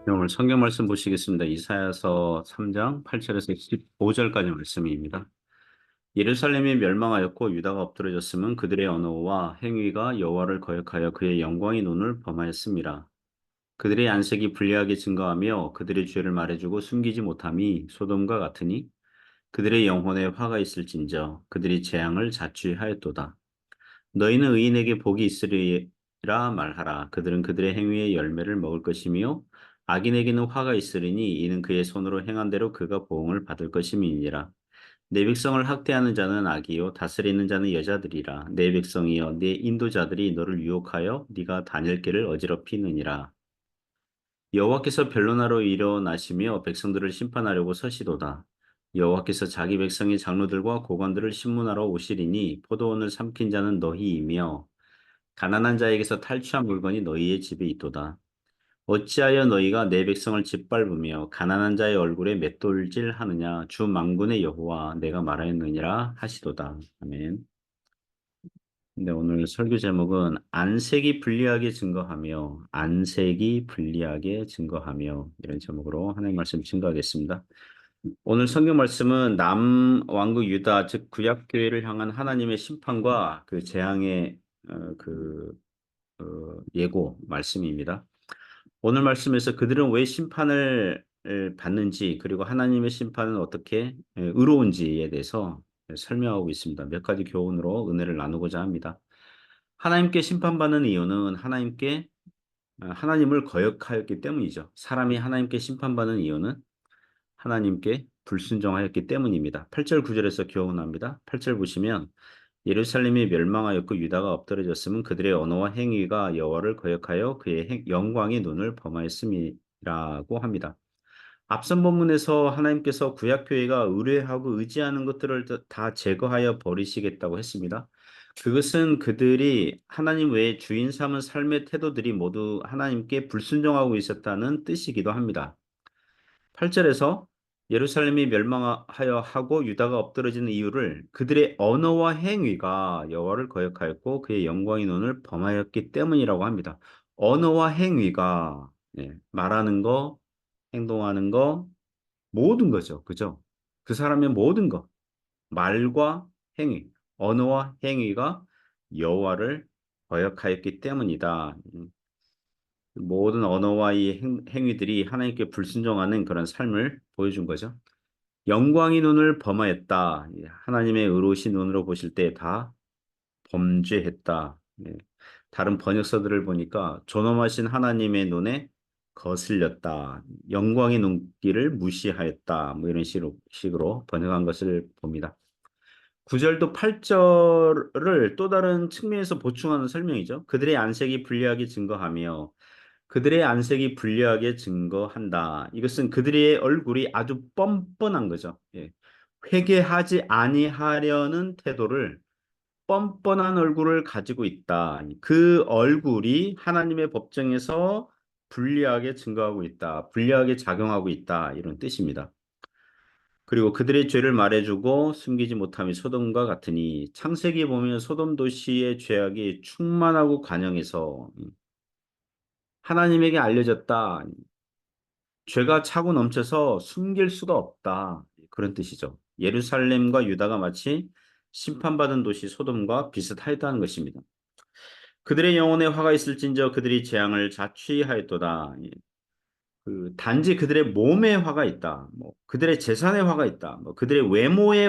네, 오늘 성경 말씀 보시겠습니다. 이사야서 3장 8절에서 15절까지 말씀입니다. 예루살렘이 멸망하였고 유다가 엎드러졌으면 그들의 언어와 행위가 여호와를 거역하여 그의 영광의 눈을 범하였습니다. 그들의 안색이 불리하게 증거하며 그들의 죄를 말해주고 숨기지 못함이 소돔과 같으니 그들의 영혼에 화가 있을진저 그들이 재앙을 자취하였도다. 너희는 의인에게 복이 있으리라 말하라. 그들은 그들의 행위의 열매를 먹을 것이며 악인에게는 화가 있으리니 이는 그의 손으로 행한 대로 그가 보응을 받을 것임이니라. 내 백성을 학대하는 자는 악이요 다스리는 자는 여자들이라. 내 백성이여 내 인도자들이 너를 유혹하여 네가 다닐 길을 어지럽히느니라. 여호와께서 변론하러 일어나시며 백성들을 심판하려고 서시도다. 여호와께서 자기 백성의 장로들과 고관들을 심문하러 오시리니 포도원을 삼킨 자는 너희이며 가난한 자에게서 탈취한 물건이 너희의 집에 있도다. 어찌하여 너희가 내 백성을 짓밟으며 가난한 자의 얼굴에 맷돌질 하느냐? 주 만군의 여호와 내가 말하였느니라 하시도다. 아멘. 네, 오늘 설교 제목은 안색이 불리하게 증거하며 안색이 불리하게 증거하며 이런 제목으로 하나님 말씀 증거하겠습니다. 오늘 성경 말씀은 남왕국 유다 즉 구약 교회를 향한 하나님의 심판과 그 재앙의 예고 말씀입니다. 오늘 말씀에서 그들은 왜 심판을 받는지 그리고 하나님의 심판은 어떻게 의로운지에 대해서 설명하고 있습니다. 몇 가지 교훈으로 은혜를 나누고자 합니다. 하나님께 심판받는 이유는 하나님을 거역하였기 때문이죠. 사람이 하나님께 심판받는 이유는 하나님께 불순종하였기 때문입니다. 8절 9절에서 교훈합니다. 8절 보시면 예루살렘이 멸망하였고 유다가 엎드러졌으면 그들의 언어와 행위가 여호와를 거역하여 그의 영광의 눈을 범하였음이라고 합니다. 앞선 본문에서 하나님께서 구약교회가 의뢰하고 의지하는 것들을 다 제거하여 버리시겠다고 했습니다. 그것은 그들이 하나님 외에 주인 삼은 삶의 태도들이 모두 하나님께 불순종하고 있었다는 뜻이기도 합니다. 8절에서 예루살렘이 멸망하여 하고 유다가 엎드러지는 이유를 그들의 언어와 행위가 여호와를 거역하였고 그의 영광의 눈을 범하였기 때문이라고 합니다. 언어와 행위가 말하는 거, 행동하는 거, 모든 거죠. 그죠? 그 사람의 모든 것, 말과 행위, 언어와 행위가 여호와를 거역하였기 때문이다. 모든 언어와 이 행위들이 하나님께 불순종하는 그런 삶을 보여준 거죠. 영광의 눈을 범하였다. 하나님의 의로우신 눈으로 보실 때 다 범죄했다. 다른 번역서들을 보니까 존엄하신 하나님의 눈에 거슬렸다. 영광의 눈길을 무시하였다. 뭐 이런 식으로 번역한 것을 봅니다. 9절도 8절을 또 다른 측면에서 보충하는 설명이죠. 그들의 안색이 불리하게 증거하며 그들의 안색이 불리하게 증거한다. 이것은 그들의 얼굴이 아주 뻔뻔한 거죠. 회개하지 아니하려는 태도를 뻔뻔한 얼굴을 가지고 있다. 그 얼굴이 하나님의 법정에서 불리하게 증거하고 있다. 불리하게 작용하고 있다. 이런 뜻입니다. 그리고 그들의 죄를 말해주고 숨기지 못함이 소돔과 같으니 창세기 보면 소돔 도시의 죄악이 충만하고 관영해서 하나님에게 알려졌다. 죄가 차고 넘쳐서 숨길 수가 없다. 그런 뜻이죠. 예루살렘과 유다가 마치 심판받은 도시 소돔과 비슷하였다는 것입니다. 그들의 영혼에 화가 있을진저 그들이 재앙을 자취하였도다. 단지 그들의 몸에 화가 있다. 뭐 그들의 재산에 화가 있다. 뭐 그들의 외모에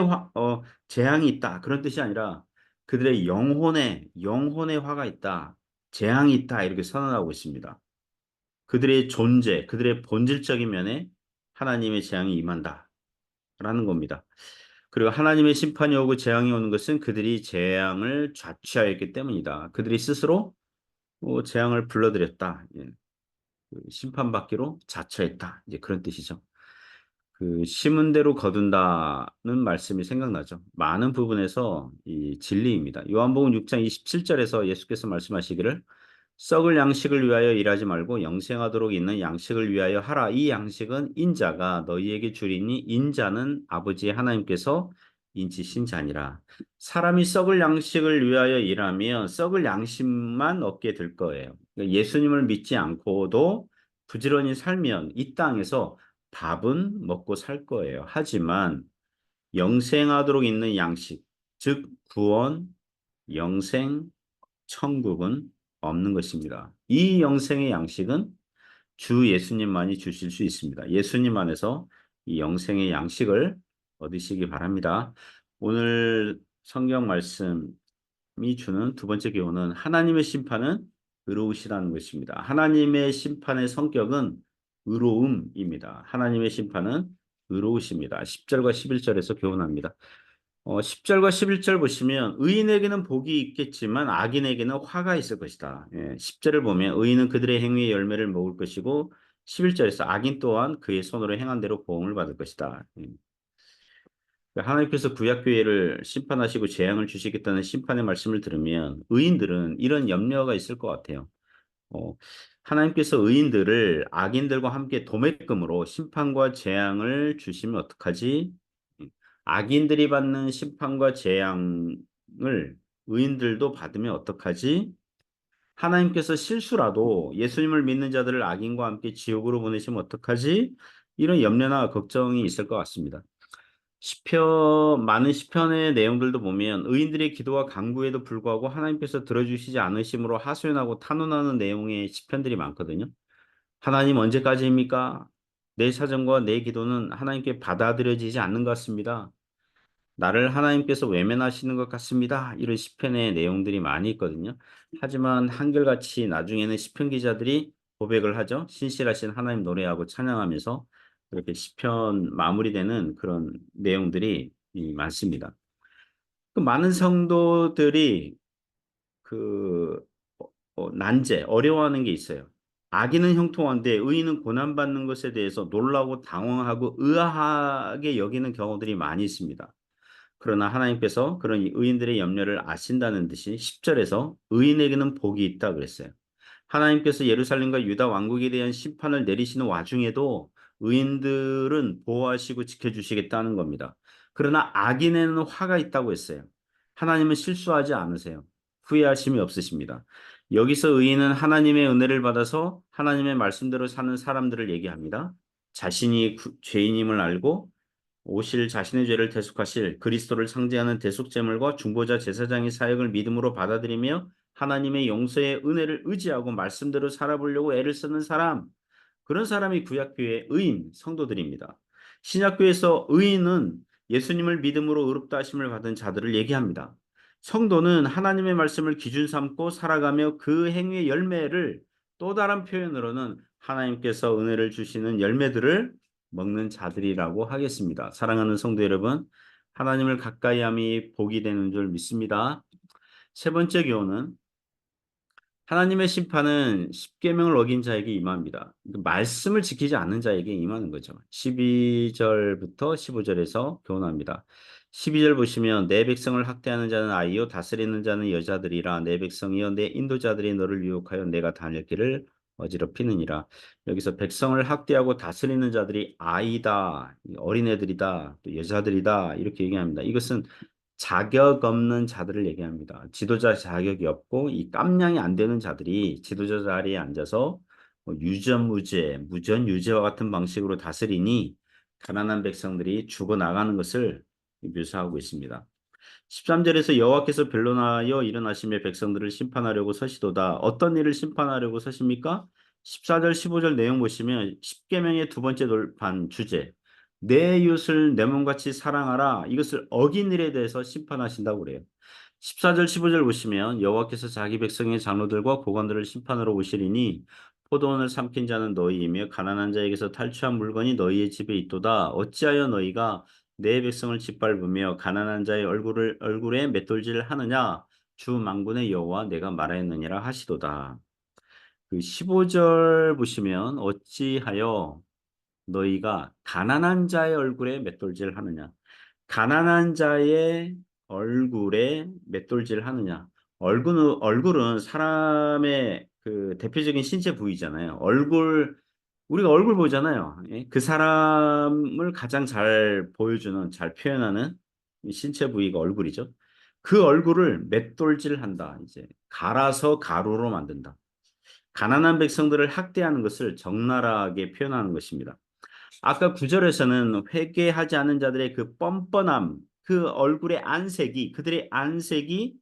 재앙이 있다. 그런 뜻이 아니라 그들의 영혼에 화가 있다. 재앙이 있다. 이렇게 선언하고 있습니다. 그들의 존재, 그들의 본질적인 면에 하나님의 재앙이 임한다. 라는 겁니다. 그리고 하나님의 심판이 오고 재앙이 오는 것은 그들이 재앙을 자취하였기 때문이다. 그들이 스스로 재앙을 불러들였다. 심판받기로 자처했다. 이제 그런 뜻이죠. 그 심은 대로 거둔다는 말씀이 생각나죠. 많은 부분에서 이 진리입니다. 요한복음 6장 27절에서 예수께서 말씀하시기를 썩을 양식을 위하여 일하지 말고 영생하도록 있는 양식을 위하여 하라. 이 양식은 인자가 너희에게 주리니 인자는 아버지 하나님께서 인치신 자니라. 사람이 썩을 양식을 위하여 일하면 썩을 양식만 얻게 될 거예요. 그러니까 예수님을 믿지 않고도 부지런히 살면 이 땅에서 밥은 먹고 살 거예요. 하지만 영생하도록 있는 양식, 즉 구원, 영생, 천국은 없는 것입니다. 이 영생의 양식은 주 예수님만이 주실 수 있습니다. 예수님 안에서 이 영생의 양식을 얻으시기 바랍니다. 오늘 성경 말씀이 주는 두 번째 교훈은 하나님의 심판은 의로우시다는 것입니다. 하나님의 심판의 성격은 의로움입니다. 하나님의 심판은 의로우십니다. 10절과 11절에서 교훈합니다. 10절과 11절 보시면 의인에게는 복이 있겠지만 악인에게는 화가 있을 것이다. 10절을 보면 의인은 그들의 행위의 열매를 먹을 것이고 11절에서 악인 또한 그의 손으로 행한 대로 보응을 받을 것이다. 하나님께서 구약교회를 심판하시고 재앙을 주시겠다는 심판의 말씀을 들으면 의인들은 이런 염려가 있을 것 같아요. 어, 하나님께서 의인들을 악인들과 함께 도매금으로 심판과 재앙을 주시면 어떡하지? 악인들이 받는 심판과 재앙을 의인들도 받으면 어떡하지? 하나님께서 실수라도 예수님을 믿는 자들을 악인과 함께 지옥으로 보내시면 어떡하지? 이런 염려나 걱정이 있을 것 같습니다. 많은 시편의 내용들도 보면 의인들의 기도와 간구에도 불구하고 하나님께서 들어주시지 않으심으로 하소연하고 탄원하는 내용의 시편들이 많거든요. 하나님 언제까지입니까? 내 사정과 내 기도는 하나님께 받아들여지지 않는 것 같습니다. 나를 하나님께서 외면하시는 것 같습니다. 이런 시편의 내용들이 많이 있거든요. 하지만 한결같이 나중에는 시편 기자들이 고백을 하죠. 신실하신 하나님 노래하고 찬양하면서 그렇게 시편 마무리되는 그런 내용들이 많습니다. 그 많은 성도들이 그 난제, 어려워하는 게 있어요. 악인은 형통한데 의인은 고난받는 것에 대해서 놀라고 당황하고 의아하게 여기는 경우들이 많이 있습니다. 그러나 하나님께서 그런 의인들의 염려를 아신다는 듯이 10절에서 의인에게는 복이 있다 그랬어요. 하나님께서 예루살렘과 유다 왕국에 대한 심판을 내리시는 와중에도 의인들은 보호하시고 지켜주시겠다는 겁니다. 그러나 악인에는 화가 있다고 했어요. 하나님은 실수하지 않으세요. 후회하심이 없으십니다. 여기서 의인은 하나님의 은혜를 받아서 하나님의 말씀대로 사는 사람들을 얘기합니다. 자신이 죄인임을 알고 오실 자신의 죄를 대속하실 그리스도를 상징하는 대속제물과 중보자 제사장의 사역을 믿음으로 받아들이며 하나님의 용서의 은혜를 의지하고 말씀대로 살아보려고 애를 쓰는 사람, 그런 사람이 구약교회의 의인 성도들입니다. 신약교회에서 의인은 예수님을 믿음으로 의롭다 하심을 받은 자들을 얘기합니다. 성도는 하나님의 말씀을 기준 삼고 살아가며 그 행위의 열매를 또 다른 표현으로는 하나님께서 은혜를 주시는 열매들을 먹는 자들이라고 하겠습니다. 사랑하는 성도 여러분, 하나님을 가까이함이 복이 되는 줄 믿습니다. 세 번째 교훈은 하나님의 심판은 십계명을 어긴 자에게 임합니다. 말씀을 지키지 않는 자에게 임하는 거죠. 12절부터 15절에서 교훈합니다. 12절 보시면 내 백성을 학대하는 자는 아이요 다스리는 자는 여자들이라 내 백성이여 내 인도자들이 너를 유혹하여 내가 다닐 길을 어지럽히느니라. 여기서 백성을 학대하고 다스리는 자들이 아이다, 어린애들이다, 또 여자들이다 이렇게 얘기합니다. 이것은 자격 없는 자들을 얘기합니다. 지도자 자격이 없고 이 깜냥이 안 되는 자들이 지도자 자리에 앉아서 뭐 유전무죄, 무전유죄와 같은 방식으로 다스리니 가난한 백성들이 죽어나가는 것을 묘사하고 있습니다. 13절에서 여호와께서 변론하여 일어나심에 백성들을 심판하려고 서시도다. 어떤 일을 심판하려고 서십니까? 14절, 15절 내용 보시면 십계명의 두 번째 돌판 주제 내 이웃을 내 몸같이 사랑하라. 이것을 어긴 일에 대해서 심판하신다고 그래요. 14절, 15절 보시면 여호와께서 자기 백성의 장로들과 고관들을 심판하러 오시리니 포도원을 삼킨 자는 너희이며 가난한 자에게서 탈취한 물건이 너희의 집에 있도다. 어찌하여 너희가 내 백성을 짓밟으며 가난한 자의 얼굴에 맷돌질 하느냐? 주 만군의 여호와 내가 말하였느니라 하시도다. 그 15절 보시면 어찌하여 너희가 가난한 자의 얼굴에 맷돌질 하느냐? 가난한 자의 얼굴에 맷돌질 하느냐? 얼굴은 사람의 그 대표적인 신체 부위잖아요. 우리가 얼굴 보잖아요. 예? 그 사람을 가장 잘 보여주는, 잘 표현하는 이 신체 부위가 얼굴이죠. 그 얼굴을 맷돌질 한다. 이제 갈아서 가루로 만든다. 가난한 백성들을 학대하는 것을 적나라하게 표현하는 것입니다. 아까 9절에서는 회개하지 않은 자들의 그 뻔뻔함, 그 얼굴의 안색이, 그들의 안색이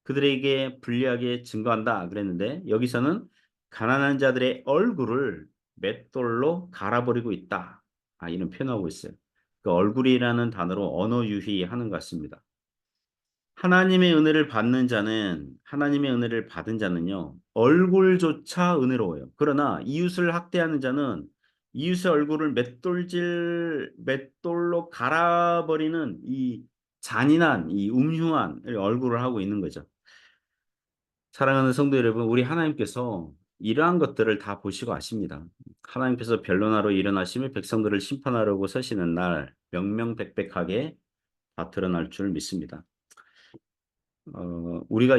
그들에게 불리하게 증거한다 그랬는데 여기서는 가난한 자들의 얼굴을 맷돌로 갈아버리고 있다. 이런 표현하고 있어요. 그 얼굴이라는 단어로 언어 유희하는 것 같습니다. 하나님의 은혜를 받는 자는 하나님의 은혜를 받은 자는요. 얼굴조차 은혜로워요. 그러나 이웃을 학대하는 자는 이웃의 얼굴을 맷돌로 갈아버리는 이 잔인한 이 음흉한 얼굴을 하고 있는 거죠. 사랑하는 성도 여러분, 우리 하나님께서 이러한 것들을 다 보시고 아십니다. 하나님께서 변론하러 일어나시며 백성들을 심판하려고 서시는 날 명명백백하게 다 드러날 줄 믿습니다. 우리가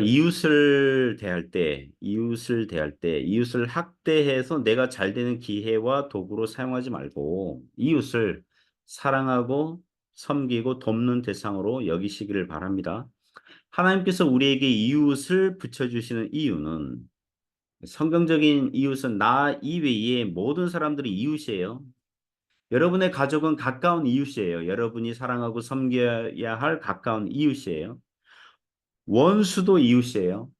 이웃을 학대해서 내가 잘 되는 기회와 도구로 사용하지 말고 이웃을 사랑하고 섬기고 돕는 대상으로 여기시기를 바랍니다. 하나님께서 우리에게 이웃을 붙여주시는 이유는 성경적인 이웃은 나 이외의 모든 사람들이 이웃이에요. 여러분의 가족은 가까운 이웃이에요. 여러분이 사랑하고 섬겨야 할 가까운 이웃이에요. 원수도 이웃이에요.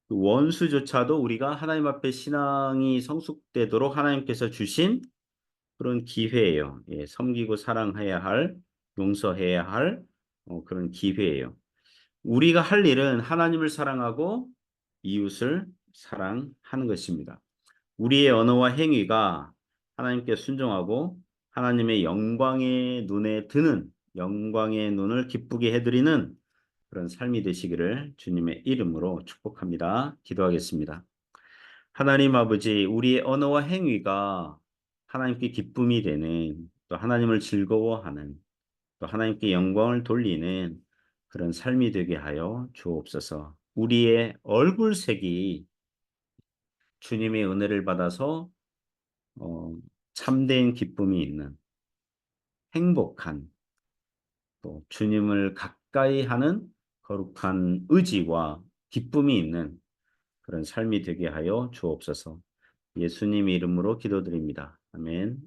그 원수조차도 우리가 하나님 앞에 신앙이 성숙되도록 하나님께서 주신 그런 기회예요. 예, 섬기고 사랑해야 할, 용서해야 할 그런 기회예요. 우리가 할 일은 하나님을 사랑하고 이웃을 사랑하는 것입니다. 우리의 언어와 행위가 하나님께 순종하고 하나님의 영광의 눈에 드는 영광의 눈을 기쁘게 해드리는 그런 삶이 되시기를 주님의 이름으로 축복합니다. 기도하겠습니다. 하나님 아버지, 우리의 언어와 행위가 하나님께 기쁨이 되는 또 하나님을 즐거워하는 또 하나님께 영광을 돌리는 그런 삶이 되게 하여 주옵소서. 우리의 얼굴색이 주님의 은혜를 받아서 어, 참된 기쁨이 있는 행복한 또 주님을 가까이 하는 거룩한 의지와 기쁨이 있는 그런 삶이 되게 하여 주옵소서. 예수님 이름으로 기도드립니다. 아멘.